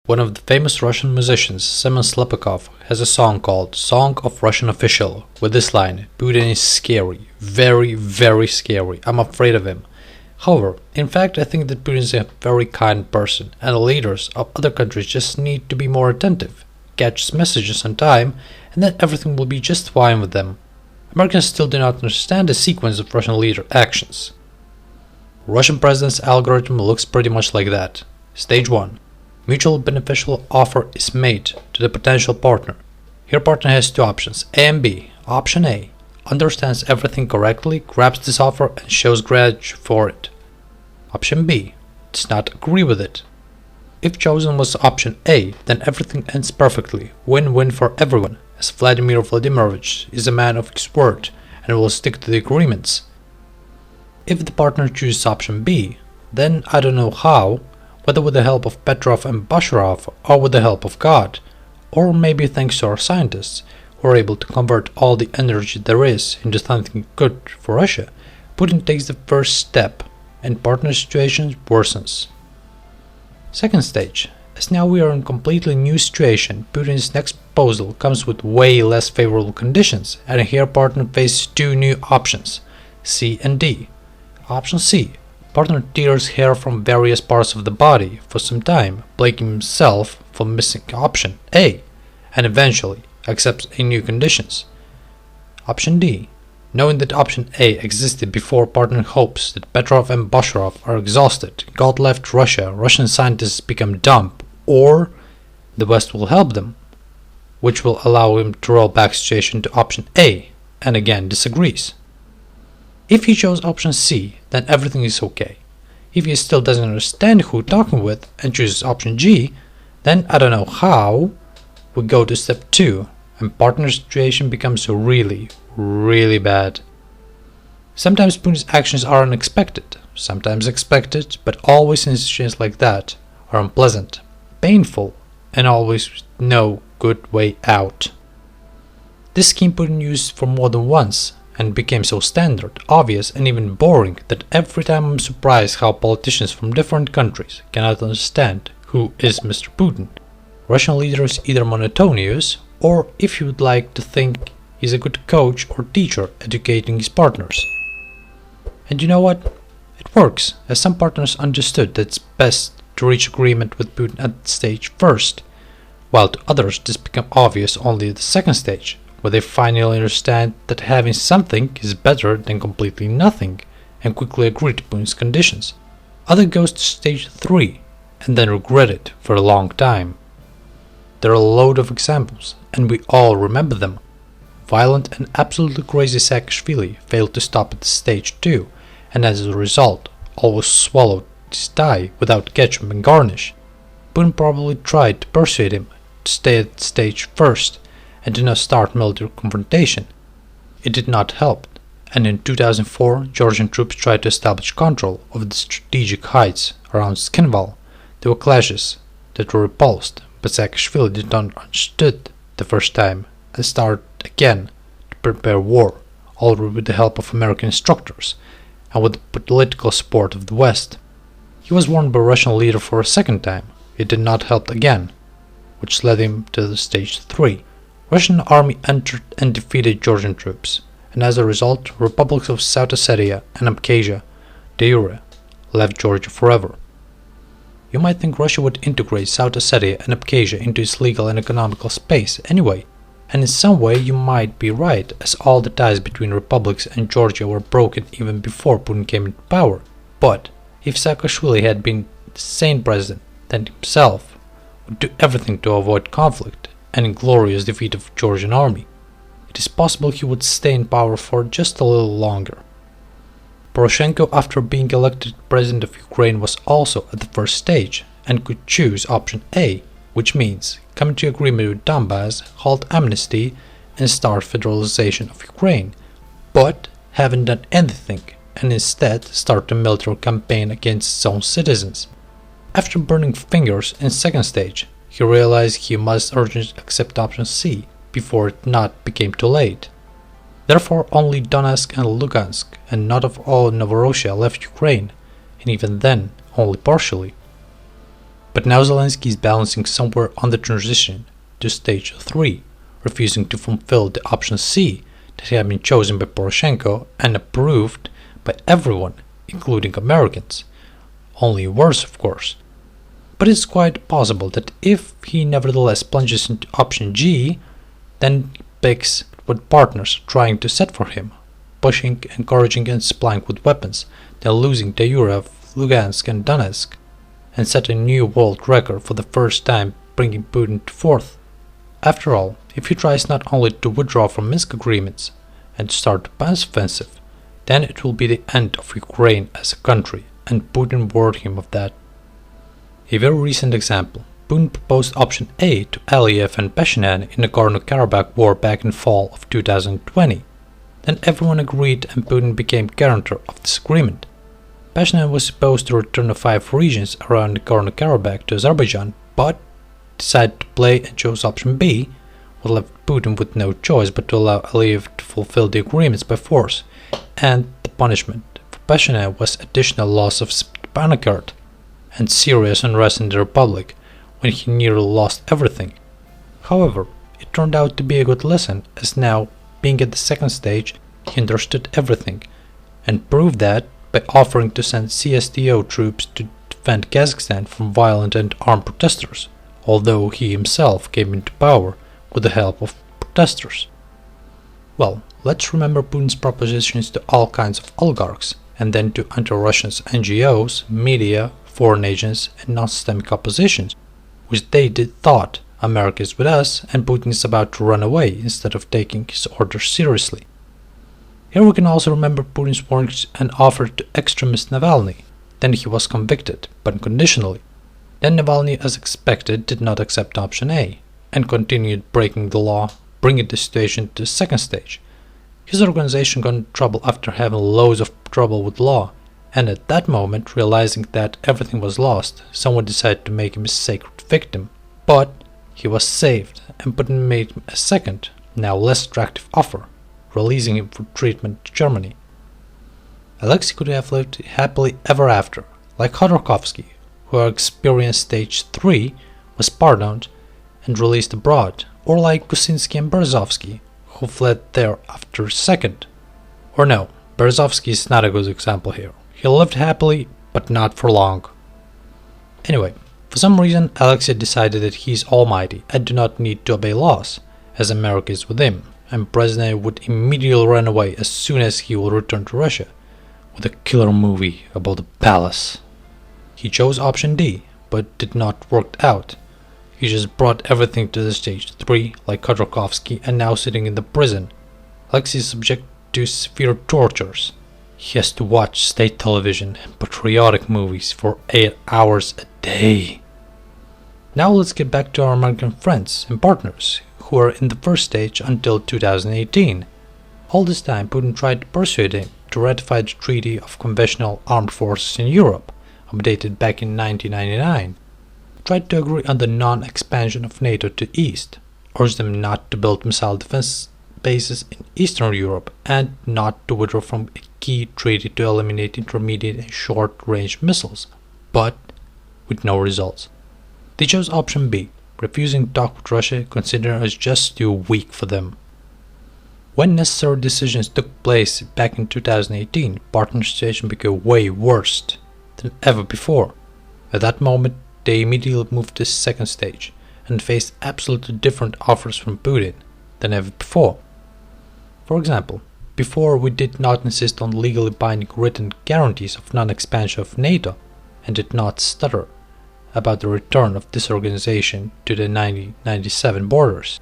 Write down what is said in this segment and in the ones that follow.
One of the famous Russian musicians, Semyon Slepikov, has a song called Song of Russian Official with this line: Putin is scary, very, very scary, I'm afraid of him. However, in fact, I think that Putin is a very kind person, and the leaders of other countries just need to be more attentive, catch his messages on time, and then everything will be just fine with them. Americans still do not understand the sequence of Russian leader actions. Russian president's algorithm looks pretty much like that. Stage 1. Mutual beneficial offer is made to the potential partner. Here partner has two options, A and B. Option A understands everything correctly, grabs this offer and shows gratitude for it. Option B does not agree with it. If chosen was option A, then everything ends perfectly, win-win for everyone, as Vladimir Vladimirovich is a man of his word and will stick to the agreements. If the partner chooses option B, then I don't know how, whether with the help of Petrov and Basharov or with the help of God, or maybe thanks to our scientists, who are able to convert all the energy there is into something good for Russia, Putin takes the first step and partner situation worsens. Second stage. As now we are in a completely new situation, Putin's next proposal comes with way less favorable conditions, and here partner faces two new options, C and D. Option C. Partner tears hair from various parts of the body for some time, blaming himself for missing option A, and eventually accepts a new conditions. Option D. Knowing that option A existed before, partner hopes that Petrov and Basharov are exhausted, God left Russia, Russian scientists become dumb, or the West will help them, which will allow him to roll back situation to option A, and again disagrees. If he chose option C, then everything is okay. If he still doesn't understand who he's talking with and chooses option G, then I don't know how, we go to step 2, and partner situation becomes really, really bad. Sometimes Putin's actions are unexpected, sometimes expected, but always in situations like that are unpleasant, painful, and always no good way out. This scheme Putin used for more than once, and became so standard, obvious, and even boring that every time I'm surprised how politicians from different countries cannot understand who is Mr. Putin. Russian leader is either monotonous, or if you would like to think he's a good coach or teacher educating his partners. And you know what? It works, as some partners understood that it's best to reach agreement with Putin at stage first, while to others this became obvious only at the second stage, where they finally understand that having something is better than completely nothing, and quickly agree to Putin's conditions. Other goes to stage 3, and then regret it for a long time. There are a load of examples, and we all remember them. Violent and absolutely crazy Saakashvili failed to stop at stage 2, and as a result, always swallowed his tie without ketchup and garnish. Putin probably tried to persuade him to stay at stage first, and did not start military confrontation. It did not help, and in 2004 Georgian troops tried to establish control of the strategic heights around Skinval. There were clashes that were repulsed, but Saakashvili did not understood the first time and started again to prepare war, already with the help of American instructors and with the political support of the West. He was warned by a Russian leader for a second time. It did not help again, which led him to the stage 3. Russian army entered and defeated Georgian troops, and as a result, republics of South Ossetia and Abkhazia, de jure, left Georgia forever. You might think Russia would integrate South Ossetia and Abkhazia into its legal and economical space anyway, and in some way you might be right, as all the ties between republics and Georgia were broken even before Putin came into power. But if Saakashvili had been the sane president, then himself would do everything to avoid conflict and inglorious defeat of Georgian army. It is possible he would stay in power for just a little longer. Poroshenko, after being elected president of Ukraine, was also at the first stage and could choose option A, which means come to agreement with Donbass, halt amnesty, and start federalization of Ukraine, but haven't done anything, and instead start a military campaign against its own citizens. After burning fingers in second stage, he realized he must urgently accept option C before it not became too late. Therefore only Donetsk and Lugansk and not of all Novorossiya left Ukraine, and even then only partially. But now Zelensky is balancing somewhere on the transition to stage 3, refusing to fulfill the option C that had been chosen by Poroshenko and approved by everyone, including Americans. Only worse, of course. But it's quite possible that if he nevertheless plunges into option G, then he picks what partners are trying to set for him, pushing, encouraging and supplying with weapons, then losing de jure of Lugansk and Donetsk, and set a new world record for the first time, bringing Putin to fourth. After all, if he tries not only to withdraw from Minsk agreements and start the pass offensive, then it will be the end of Ukraine as a country, and Putin warned him of that. A very recent example, Putin proposed option A to Aliyev and Pashinyan in the Nagorno-Karabakh war back in fall of 2020. Then everyone agreed and Putin became guarantor of this agreement. Pashinyan was supposed to return the 5 regions around Nagorno-Karabakh to Azerbaijan, but decided to play and chose option B, what left Putin with no choice but to allow Aliyev to fulfill the agreements by force, and the punishment for Pashinyan was additional loss of Stepanakert and serious unrest in the Republic, when he nearly lost everything. However, it turned out to be a good lesson, as now, being at the second stage, he understood everything, and proved that by offering to send CSTO troops to defend Kazakhstan from violent and armed protesters, although he himself came into power with the help of protesters. Well, let's remember Putin's propositions to all kinds of oligarchs, and then to anti-Russian NGOs, media, foreign agents and non-systemic oppositions, which they thought America is with us and Putin is about to run away instead of taking his orders seriously. Here we can also remember Putin's warnings and offer to extremist Navalny. Then he was convicted, but unconditionally. Then Navalny, as expected, did not accept option A, and continued breaking the law, bringing the situation to the second stage. His organization got in trouble after having loads of trouble with law, and at that moment, realizing that everything was lost, someone decided to make him a sacred victim. But he was saved, and Putin made him a second, now less attractive offer, releasing him for treatment to Germany. Alexei could have lived happily ever after, like Khodorkovsky, who experienced stage 3, was pardoned and released abroad, or like Kuczynski and Berezovsky, who fled there after second. Or no, Berezovsky is not a good example here. He lived happily, but not for long. Anyway, for some reason Alexei decided that he is almighty and do not need to obey laws, as America is with him, and Brezhnev would immediately run away as soon as he will return to Russia, with a killer movie about the palace. He chose option D, but did not work out. He just brought everything to the stage 3, like Khodorkovsky, and now sitting in the prison. Alexei is subject to severe tortures. He has to watch state television and patriotic movies for 8 hours a day. Now let's get back to our American friends and partners, who were in the first stage until 2018. All this time Putin tried to persuade him to ratify the Treaty of Conventional Armed Forces in Europe, updated back in 1999, tried to agree on the non-expansion of NATO to east, urged them not to build missile defense bases in Eastern Europe, and not to withdraw from a key treaty to eliminate intermediate and short-range missiles, but with no results. They chose option B, refusing to talk with Russia, considering it as just too weak for them. When necessary decisions took place back in 2018, partner situation became way worse than ever before. At that moment, they immediately moved to the second stage and faced absolutely different offers from Putin than ever before. For example, before we did not insist on legally binding written guarantees of non-expansion of NATO and did not stutter about the return of this organization to the 1997 borders,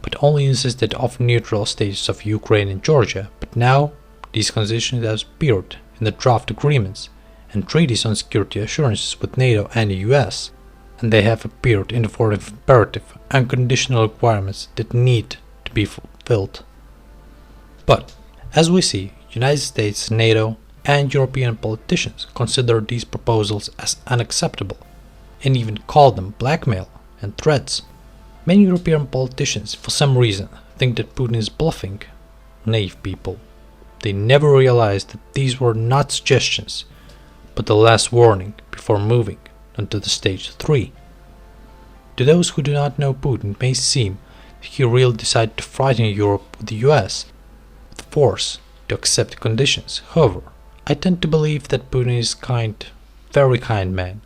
but only insisted of neutral status of Ukraine and Georgia. But now these conditions have appeared in the draft agreements and treaties on security assurances with NATO and the US, and they have appeared in the form of imperative and conditional requirements that need to be fulfilled. But, as we see, United States, NATO, and European politicians consider these proposals as unacceptable, and even call them blackmail and threats. Many European politicians, for some reason, think that Putin is bluffing. Naive people. They never realized that these were not suggestions, but the last warning before moving onto the stage 3. To those who do not know Putin, it may seem that he really decided to frighten Europe with the US with force to accept conditions. However, I tend to believe that Putin is kind, very kind man,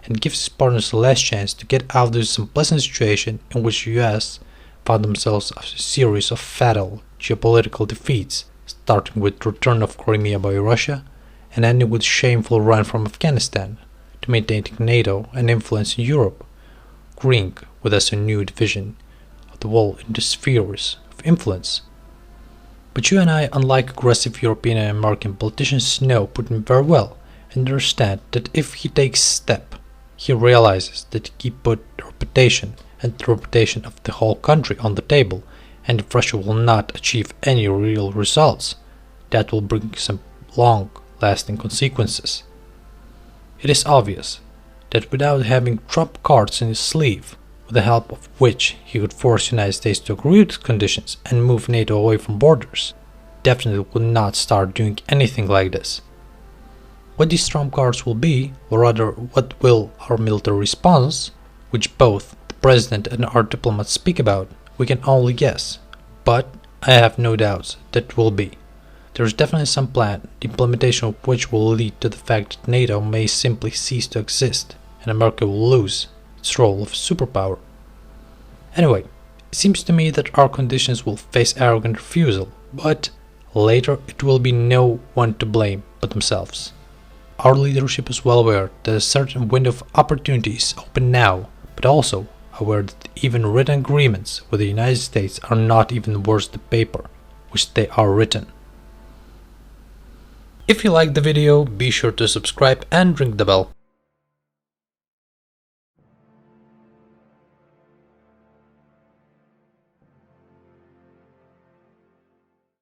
and gives his partners the last chance to get out of this unpleasant situation in which the US found themselves after a series of fatal geopolitical defeats, starting with the return of Crimea by Russia and ending with a shameful run from Afghanistan, to maintaining NATO and influence in Europe, agreeing with us a new division of the world into spheres of influence. But you and I, unlike aggressive European and American politicians, know Putin very well and understand that if he takes a step, he realizes that he put the reputation and the reputation of the whole country on the table, and if Russia will not achieve any real results, that will bring some long-lasting consequences. It is obvious that without having trump cards in his sleeve, with the help of which he could force the United States to agree with conditions and move NATO away from borders, definitely would not start doing anything like this. What these trump cards will be, or rather what will our military response, which both the President and our diplomats speak about, we can only guess, but I have no doubts that it will be. There is definitely some plan, the implementation of which will lead to the fact that NATO may simply cease to exist, and America will lose its role of superpower. Anyway, it seems to me that our conditions will face arrogant refusal, but later it will be no one to blame but themselves. Our leadership is well aware that a certain window of opportunity is open now, but also aware that even written agreements with the United States are not even worth the paper which they are written. If you liked the video, be sure to subscribe and ring the bell.